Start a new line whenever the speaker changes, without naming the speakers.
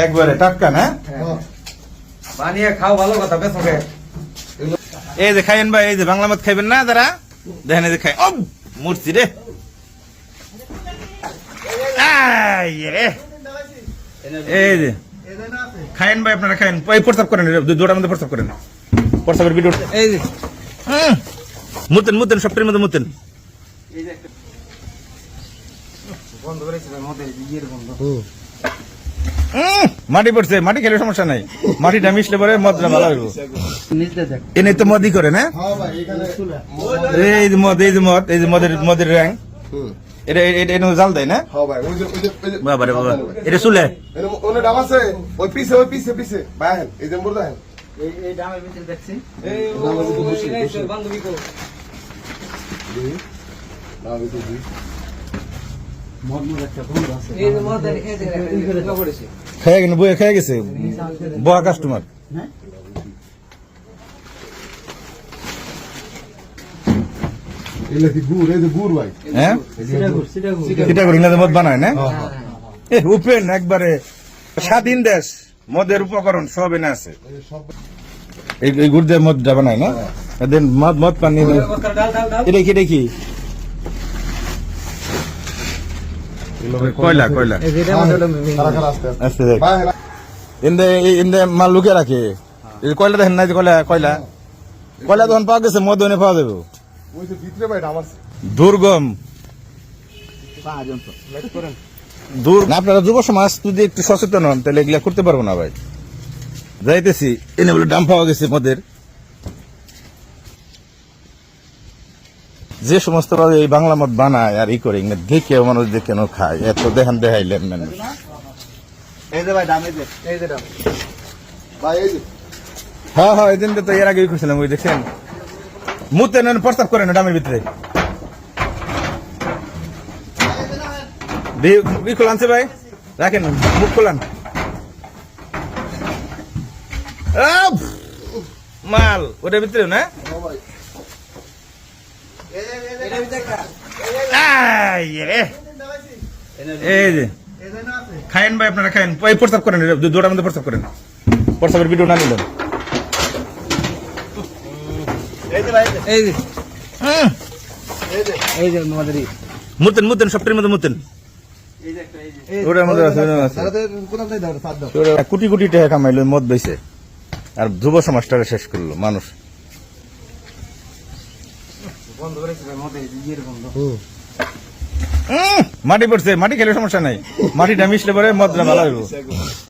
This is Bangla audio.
একবারে টাটকা না?
বানিয়ে খাও, ভালো কথা। বেসকে
এই যে খাইয়েন ভাই, এই যে বাংলা মদ খাইবেন না যারা, দেখেন এই যে খাই। ও মূর্তি রে, এই যে খাইয়েন ভাই, আপনারা খাইয়েন। প্রস্তাব করেন, দুটার মধ্যে প্রস্তাব করেন, প্রস্তাবের ভিডিও।
এই যে
মুতেন মুতেন, সবটির মধ্যে মুতেন।
বন্ধ করেছি মধ্যে বিয়ের বন্ধ।
মাটি পড়ছে, মাটি খেলে সমস্যা নাই, মাটিটা মিশলে পরে মদটা ভালো হইব। এনে তো মদই করে না? এই যে মদ, এই যে মদ, এই যে মদের রং, এটা এটা জাল দেয় না? বাবা রে বাবা, এটা চুলে
এই ডামের ভিতরে দেখছি বান্ধবী কো
খেয়ে গেছে, বইয়ে খেয়ে গেছে, বয়া কাস্টমার। হ্যাঁ, সেটা করি না, মদ বানায় না? উপেন একবারে স্বাধীন দেশ, মদের উপকরণ সব এনে আছে। এই গুড় দিয়ে মদটা বানায় না? দেন মদ মদ পানি। এটা কি দেখি কয়লা কয়লা ইন্দে মাল লুকিয়ে রাখে। কয়লা দেখেন না, যে কয়লা কয়লা কয়লা তখন পাওয়া গেছে, মদ এনে পাওয়া যাবে। দুর্গম আপনারা যুব সমাজ যদি একটু সচেতন হন, তাহলে এগুলা করতে পারবো না ভাই। যাইতেছি এনে বলে দাম পাওয়া গেছে মদের। যে সমস্ত এই বাংলা মদ বানায় আর ই করে দেখে মানুষ দেখে খায়, এত দেখান দেখাইলেন মানুষ। হ্যাঁ হ্যাঁ, এই দিন তো এর আগে করছিলাম, ওই দেখছেন মুতে নেন, প্রস্তাব করেন ডামের ভিতরে। খোলানছে ভাই, রাখেন মুখ খোলান। মাল ওটার ভিতরে না? এই যে খায়েন ভাই, আপনারা খায়েন। প্রস্তাব করেন, দুটার মধ্যে প্রস্তাব করেন, প্রস্তাবের ভিডিও না নিলেন। মুতেন মুতেন, সবটির মধ্যে মুতেন। ওটার মধ্যে কোটি কোটি টাকা কামাইলো মদ বেচে, আর যুব সমাজটাকে শেষ করলো মানুষ। মাটি পড়ছে, মাটি খেলে সমস্যা নাই, মাটিটা মিশলে পরে মদটা ভালো হইব।